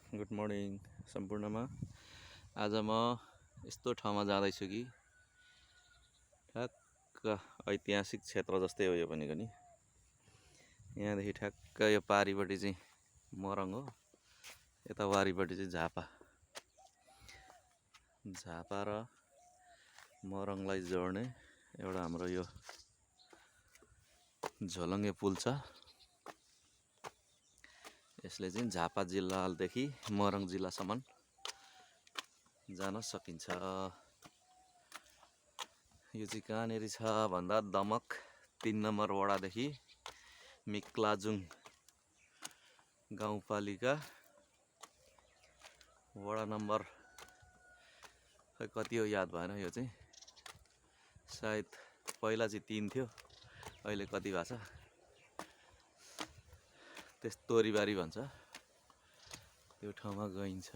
Good morning सम्पूर्णमा। आज म यस्तो ठाउँमा जाँदैछु कि ठ्याक्क ऐतिहासिक क्षेत्र जस्तै हो यो भनेको नि। यहाँदेखि ठ्याक्क यो पारिपट्टि चाहिँ मोरङ हो, यता वारिपट्टि चाहिँ झापा र मोरङलाई जोड्ने एउटा हाम्रो यो झोलङ्गे पुल छ। यसले चाहिँ झापा जिल्लादेखि मोरङ जिल्लासम्म जान सकिन्छ। यो चाहिँ कहाँनेरि छ भन्दा दमक 3 नम्बर वडादेखि मिक्लाजुङ गाउँपालिका वडा नम्बर खै कति हो याद भएन। यो चाहिँ सायद पहिला चाहिँ 3 थियो, अहिले कति भएको छ। त्यस तोरीबारी भन्छ, त्यो ठाउँमा गइन्छ।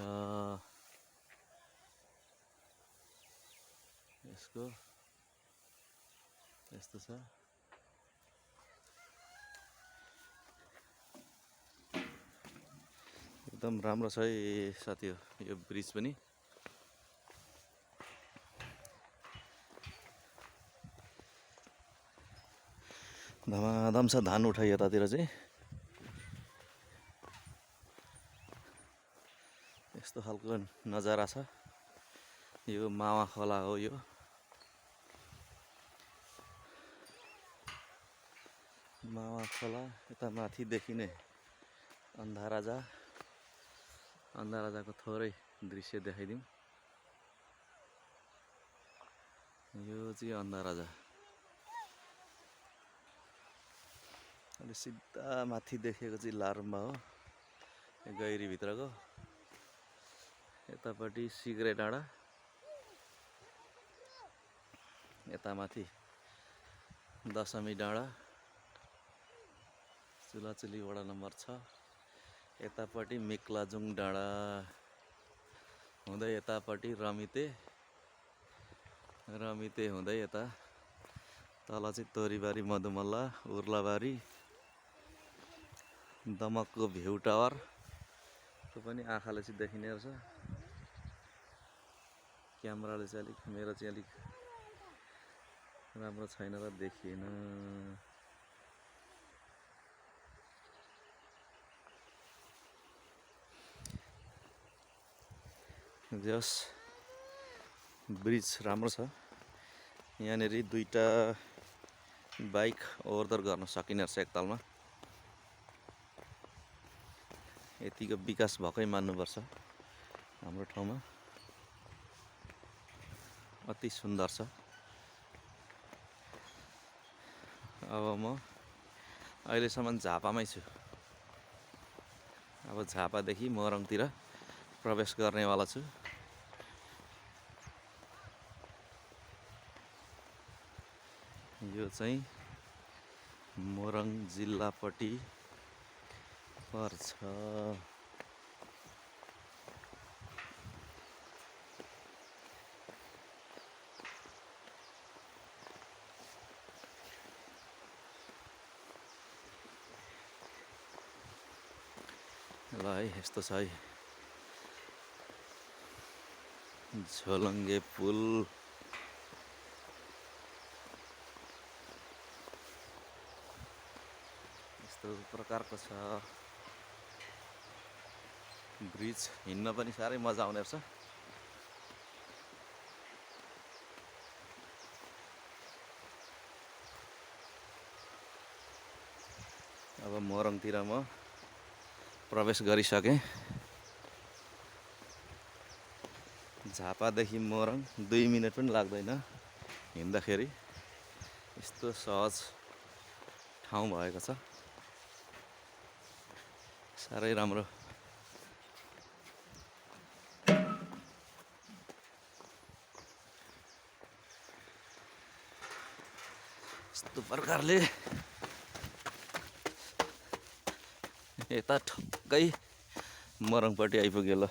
यसको यस्तो छ। एकदम राम्रो छ है साथी हो यो ब्रिज पनि। धमाधम छ धान उठाइ यतातिर चाहिँ। यस्तो खालको नजारा छ। यो मावा खोला हो। यो मावा खोला यता माथि देखिने अन्धाराजाको थोरै दृश्य देखाइदिउँ। यो चाहिँ अन्धाराजा। अहिले सिधा माथि देखेको चाहिँ लारुम्बा हो, गैरी भित्रको। यतापट्टि सिग्रे डाँडा, यता माथि दशमी डाँडा, चुलाचुली वडा नम्बर 6। यतापट्टि मिक्लाजुङ डाँडा हुँदै यतापट्टि रमिते हुँदै यता तल चाहिँ तोरीबारी, मधुमल्ला, उर्लाबारी, दमकको भ्यू टावर। त्यो पनि आँखाले चाहिँ देखिने रहेछ। क्यामेराले चाहिँ मेरो चाहिँ अलिक राम्रो छैन र देखिएन। जस ब्रिज राम्रो छ। यहाँनेरि 2टा बाइक ओहोरदोहोर गर्न सकिने रहेछ एकतालमा। यतिको विकास भएकै मान्नुपर्छ हाम्रो ठाउँमा। अति सुन्दर छ। अब म अहिलेसम्म झापामै छु। अब झापादेखि मोरङतिर प्रवेश गर्नेवाला छु। यो चाहिँ मोरङ जिल्लापट्टि पर्छ। ल है, यस्तो छ है झोलङ्गे पुल। यस्तो प्रकारको छ ब्रिज। हिँड्न पनि साह्रै मजा आउने रहेछ। अब मोरङतिर म प्रवेश गरिसकेँ। झापादेखि मोरङ 2 मिनट पनि लाग्दैन हिँड्दाखेरि। यस्तो सहज ठाउँ भएको छ, साह्रै राम्रो। यस्तो प्रकारले यता ठक्कै मोरङपट्टि आइपुग्यो। ल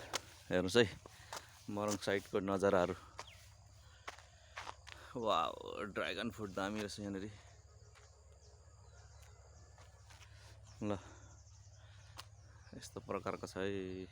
हेर्नुहोस् है मोरङ साइडको नजाराहरू। वाउ, ड्रागन फ्रुट दामी रहेछ यहाँनिर। ल यस्तो प्रकारको छ है।